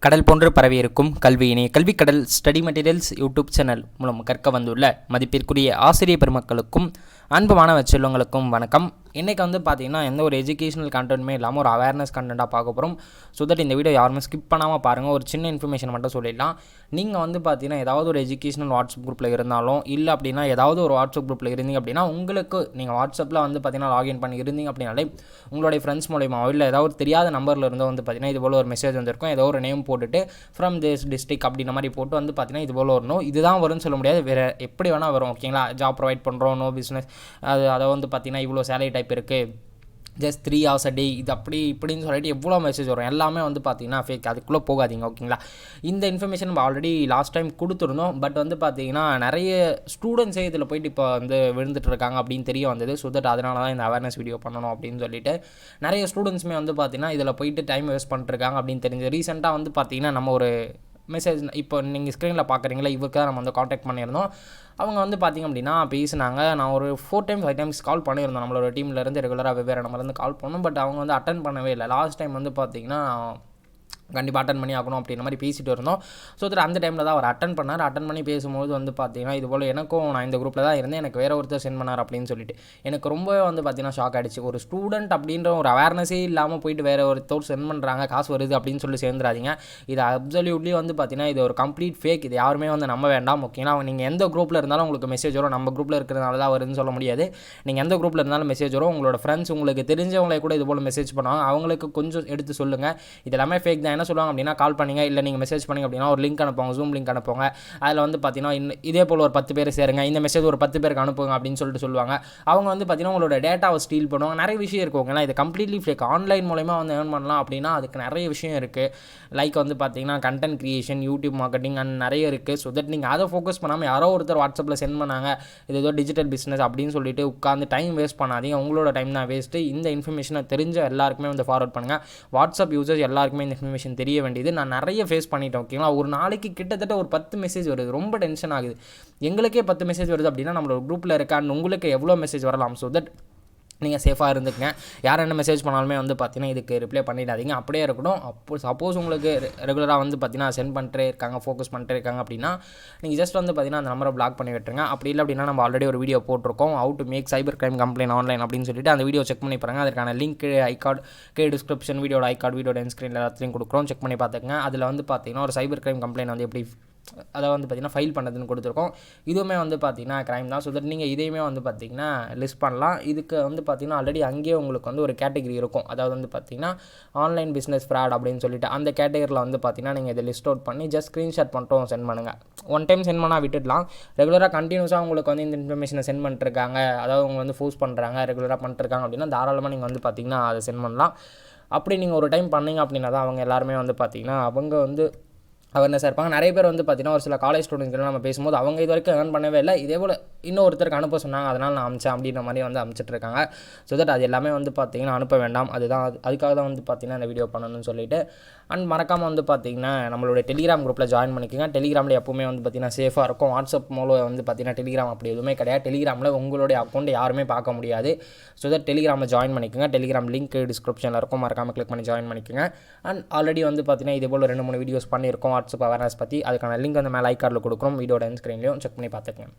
கடல் போன்று பரவியிருக்கும் கல்வியினை கல்விக்கடல் ஸ்டடி மெட்டீரியல்ஸ் யூடியூப் சேனல் மூலம் கற்க வந்துள்ள மதிப்பிற்குரிய ஆசிரியர் பெருமக்களுக்கும் அன்பு மாணவ செல்வங்களுக்கும் வணக்கம். இன்றைக்கி பார்த்தீங்கன்னா எந்த ஒரு எஜுகேஷனல் கண்டென்ட்டுமே இல்லாமல் ஒரு அவேர்னஸ் கண்டென்ட்டாக பார்க்க போகிறோம். ஸோ தட் இந்த வீடியோ யாருமே ஸ்கிப் பண்ணாமல் பாருங்கள். ஒரு சின்ன இன்ஃபர்மேஷன் மட்டும் சொல்லிடலாம். நீங்கள் பார்த்தீங்கன்னா ஏதாவது ஒரு எஜுகேஷனல் வாட்ஸ்அப் குரூப்பில் இருந்தாலும் இல்லை அப்படின்னா ஏதாவது ஒரு வாட்ஸ்அப் குரூப்பில் இருந்தீங்க அப்படின்னா உங்களுக்கு நீங்கள் வாட்ஸ்அப்பில் பார்த்தீங்கன்னா லாகின் பண்ணி இருந்தீங்க அப்படின்னாலே உங்களுடைய ஃப்ரெண்ட்ஸ் மூலியமாக இல்லை ஏதாவது ஒரு தெரியாத நம்பரில் இருந்தோ பார்த்தீங்கன்னா இது போல் ஒரு மெசேஜ் வந்திருக்கும். ஏதோ ஒரு நேம் போட்டுட்டு ஃப்ரம் திஸ் டிஸ்ட்ரிக்ட் அப்படின்ற மாதிரி போட்டு பார்த்தீங்கன்னா இது போல் வரணும். இதுதான் வரும்னு சொல்ல முடியாது, வேறு எப்படி வேணால் வரும். ஓகேங்களா, ஜாப் ப்ரொவைட் பண்ணுறோம், நோ பிஸ்னஸ், அதை பார்த்தீங்கன்னா இவ்வளோ சேலரி டைப் இருக்குது, ஜஸ்ட் 3 hours a day, இது அப்படி இப்படின்னு சொல்லிட்டு எவ்வளோ மெசேஜ் வரும். எல்லாமே பார்த்தீங்கன்னா ஃபேக். அதுக்குள்ளே போகாதீங்க. ஓகேங்களா, இந்த இன்ஃபர்மேஷன் நம்ம ஆல்ரெடி லாஸ்ட் டைம் கொடுத்துருந்தோம். பட் பார்த்தீங்கன்னா நிறைய ஸ்டூடெண்ட்ஸே இதில் போயிட்டு இப்போ விழுந்துட்டு இருக்காங்க அப்படின்னு தெரிய வந்தது. ஸோ தட் அதனால தான் இந்த அவேர்னஸ் வீடியோ பண்ணணும் அப்படின்னு சொல்லிட்டு நிறைய ஸ்டூடெண்ட்ஸுமே பார்த்தீங்கன்னா இதில் போயிட்டு டைம் வேஸ்ட் பண்ணிட்டுருக்காங்க அப்படின்னு தெரிஞ்சு ரீசெண்டாக பார்த்தீங்கன்னா நம்ம ஒரு மெசேஜ் இப்போ நீங்கள் ஸ்க்ரீனில் பார்க்குறீங்களா, இவருக்கு தான் நம்ம காண்டாக்ட் பண்ணியிருந்தோம். அவங்க பார்த்திங்க அப்படின்னா பேசினாங்க. நான் ஒரு 4 times 5 times கால் பண்ணியிருந்தோம். நம்மளோட டீம்லேருந்து ரெகுலராக வெவ்வேறு நம்பர்லேருந்து கால் பண்ணோம். பட் அவங்க அட்டன் பண்ணவே இல்லை. லாஸ்ட் டைம் பார்த்திங்கன்னா கண்டிப்பாக அட்டன் பண்ணி ஆகணும் அப்படின்ற மாதிரி பேசிட்டு இருந்தோம். ஸோ அந்த டைமில் தான் அவர் அட்டன் பண்ணார். அட்டன் பண்ணி பேசும்போது பார்த்தீங்கன்னா இது போல் எனக்கும் நான் இந்த குரூப்பில் தான் இருந்தேன், எனக்கு வேறு ஒருத்தர் சென்ட் பண்ணார் அப்படின்னு சொல்லிட்டு எனக்கு ரொம்பவே பார்த்தீங்கன்னா ஷாக் ஆகிடுச்சு. ஒரு ஸ்டூடெண்ட் அப்படின்ற ஒரு அவேர்னஸே இல்லாமல் போயிட்டு வேறு ஒருத்தர் சென்ட் பண்ணுறாங்க, காசு வருது அப்படின்னு சொல்லி சேர்ந்துடாதீங்க. இது அப்சல்யூட்லி பார்த்தீங்கன்னா இது ஒரு கம்ப்ளீட் ஃபேக். இது யாருமே நம்ப வேண்டாம். ஓகேங்களா, நீங்கள் எந்த குரூப்பில் இருந்தாலும் உங்களுக்கு மெசேஜ் வரும். நம்ம குரூப்பில் இருக்கிறதுனால தான் வருதுன்னு சொல்ல முடியாது. நீங்கள் எந்த குரூப்பில் இருந்தாலும் மெசேஜ் வரும். உங்களோட ஃப்ரெண்ட்ஸ் உங்களுக்கு தெரிஞ்சவங்களே கூட இது போல் மெசேஜ் பண்ணுவாங்க. அவங்களுக்கு கொஞ்சம் எடுத்து சொல்லுங்கள், இது எல்லாமே ஃபேக் தான். என்ன சொல்லுவாங்க அப்படின்னா, கால் பண்ணிங்க இல்லை நீங்கள் மெசேஜ் பண்ணிங்க அப்படின்னா ஒரு லிங்க் அனுப்புவாங்க, ஜூம் லிங்க் அனுப்புவாங்க. அதில் பார்த்தீங்கன்னா இதே போல் ஒரு 10 பேர் சேருங்க, இந்த மெசேஜ் ஒரு 10 பேருக்கு அனுப்புங்க அப்படின்னு சொல்லிட்டு சொல்லுவாங்க. அவங்க பார்த்தீங்கன்னா உங்களோட டேட்டாவை ஸ்டீல் பண்ணுவாங்க. நிறைய விஷயம் இருக்கும். ஓகேங்களா, இது கம்ப்ளீட்லி ஃபேக். ஆன்லைன் மூலமா ஏர்ன் பண்ணலாம் அப்படின்னா அதுக்கு நிறைய விஷயம் இருக்குது. லைக் பார்த்தீங்கன்னா content creation, YouTube marketing and நிறைய இருக்குது. ஸோ தட் நீங்கள் அதை ஃபோக்கஸ் பண்ணாமல் யாரோ ஒருத்தர் வாட்ஸ்அப்பில் சென்ட் பண்ணாங்க இது ஏதோ டிஜிட்டல் பிஸ்னஸ் அப்படின்னு சொல்லிட்டு உட்காந்து டைம் வேஸ்ட் பண்ணாதீங்க. உங்களோட டைம் தான் வேஸ்ட்டு. இந்த இன்ஃபர்மேஷனை தெரிஞ்ச எல்லாருக்குமே ஃபார்வர்ட் பண்ணுங்கள். வாட்ஸ்அப் யூசர்ஸ் எல்லாருக்குமே இந்த இன்ஃபர்மேஷன் தெரிய வேண்டியது. நான் நிறைய ஃபேஸ் பண்ணிட்டேன். ஓகேங்களா, ஒரு நாளைக்கு கிட்டத்தட்ட ஒரு 10 மெசேஜ் வருது. ரொம்ப டென்ஷன் ஆகுது. எங்களுக்கே 10 மெசேஜ் வருது அப்படின்னா நம்மளோட குரூப்பில் இருக்கான்னு உங்களுக்கு எவ்வளோ மெசேஜ் வரலாம். ஸோ தட் நீங்கள் சேஃபாக இருந்துக்குங்க. யார் என்ன மெசேஜ் பண்ணாலுமே பார்த்தீங்கன்னா இதுக்கு ரிப்ளை பண்ணிடாதீங்க, அப்படியே இருக்கட்டும். அப்போ சப்போஸ் உங்களுக்கு ரெகுலராக பார்த்தீங்கன்னா சென்ட் பண்ணிட்டே இருக்காங்க, ஃபோக்கஸ் பண்ணிட்டே இருக்காங்க அப்படின்னா நீங்கள் ஜஸ்ட் பார்த்தீங்கன்னா அந்த நம்பரை பிளாக் பண்ணி விட்டுருங்க. அப்படி இல்லை அப்படின்னா நம்ம ஆல்ரெடி ஒரு வீடியோ போட்டிருக்கோம், how to make cyber crime complaint online அப்படின்னு சொல்லிட்டு. அந்த வீடியோ செக் பண்ணி பாருங்கள். அதுக்கான லிங்க் ஐகார்டு டிஸ்கிரிப்ஷன், வீடியோட ஐகார்டு, வீடியோட எண்ட் ஸ்க்ரீனில் எல்லாத்தையும் கொடுக்குறோம். செக் பண்ணி பார்த்துக்கங்க. அதில் பார்த்தீங்கன்னா ஒரு சைபர் கிரைம் கம்ப்ளைண்ட் எப்படி அதை பார்த்தீங்கன்னா ஃபைல் பண்ணுறதுன்னு கொடுத்துருக்கோம். இதுவுமே பார்த்தீங்கன்னா க்ரைம் தான். ஸோ தட் நீங்கள் இதையுமே பார்த்தீங்கன்னா லிஸ்ட் பண்ணலாம். இதுக்கு பார்த்தீங்கன்னா ஆல்ரெடி அங்கேயே உங்களுக்கு ஒரு கேட்டகரி இருக்கும். அதாவது பார்த்தீங்கன்னா ஆன்லைன் பிஸ்னஸ் ஃப்ராட் அப்படின்னு சொல்லிட்டு அந்த கேட்டகரியில் பார்த்தீங்கன்னா நீங்கள் இதை லிஸ்ட் அவுட் பண்ணி ஜஸ்ட் ஸ்க்ரீன்ஷாட் பண்ணிட்டோம் சென்ட் பண்ணுங்கள். ஒன் டைம் சென்ட் பண்ணால் விட்டுடலாம். ரெகுலராக கண்டினியூஸாக உங்களுக்கு இந்த இன்ஃபர்மேஷனை சென்ட் பண்ணிட்டுருக்காங்க, அதாவது அவங்க ஃபோர்ஸ் பண்ணுறாங்க, ரெகுலராக பண்ணிட்டுருக்காங்க அப்படின்னா தாராளமாக நீங்கள் பார்த்தீங்கன்னா அதை சென்ட் பண்ணலாம். அப்படி நீங்கள் ஒரு டைம் பண்ணீங்க அப்படின்னா தான் அவங்க எல்லாருமே பார்த்தீங்கன்னா அவங்க அவேர்னஸாக இருப்பாங்க. நிறைய பேர் பார்த்தீங்கன்னா ஒரு சில காலேஜ் ஸ்டூடெண்ட்ஸ்லாம் நம்ம பேசும்போது அவங்க இது வரைக்கும் ஏர்ன் பண்ணவே இல்லை, இதே போல் இன்னொருத்தருக்கு அனுப்ப சொன்னாங்க, அதனால் நான் அமிச்சேன் அப்படின்ற மாதிரி அனுப்பிச்சிட்ருக்காங்க. ஸோ தட் அது எல்லாமே பார்த்தீங்கன்னா அனுப்ப வேண்டாம். அதுக்காக தான் பார்த்தீங்கன்னா இந்த வீடியோ பண்ணணும்னு சொல்லிட்டு. அண்ட் மறக்காமல் பார்த்தீங்கன்னா நம்மளுடைய டெலிகிராம் குரூப்பில் ஜாயின் பண்ணிக்கோங்க. டெலிகிராமில் எப்பவுமே பார்த்தீங்கன்னா சேஃபாக இருக்கும். வாட்ஸ்அப் மூலம் பார்த்தீங்கன்னா டெலிகிராம் அப்படி எதுவுமே கிடையாது. டெலிகிராமில் உங்களுடைய அக்கௌண்ட் யாருமே பார்க்க முடியாது. ஸோ தட் டெலிகிராமில் ஜாயின் பண்ணிக்கோங்க. டெலிகிராம் லிங்க் டிஸ்கிரிப்ஷனில் இருக்கும், மறக்காமல் கிளிக் பண்ணி ஜாயின் பண்ணிக்கோங்க. அண்ட் ஆல்ரெடி பார்த்தீங்கன்னா இதே போல் 2-3 வீடியோஸ் பண்ணியிருக்கோம் வாட்ஸ்அப் அவேர்னஸ் பற்றி. அதுக்கான லிங்க் மேலே ஐகார்டில் கொடுக்குறோம், வீடியோட எண்ட் ஸ்க்ரீன்லையும் செக் பண்ணி பார்த்துக்கங்க.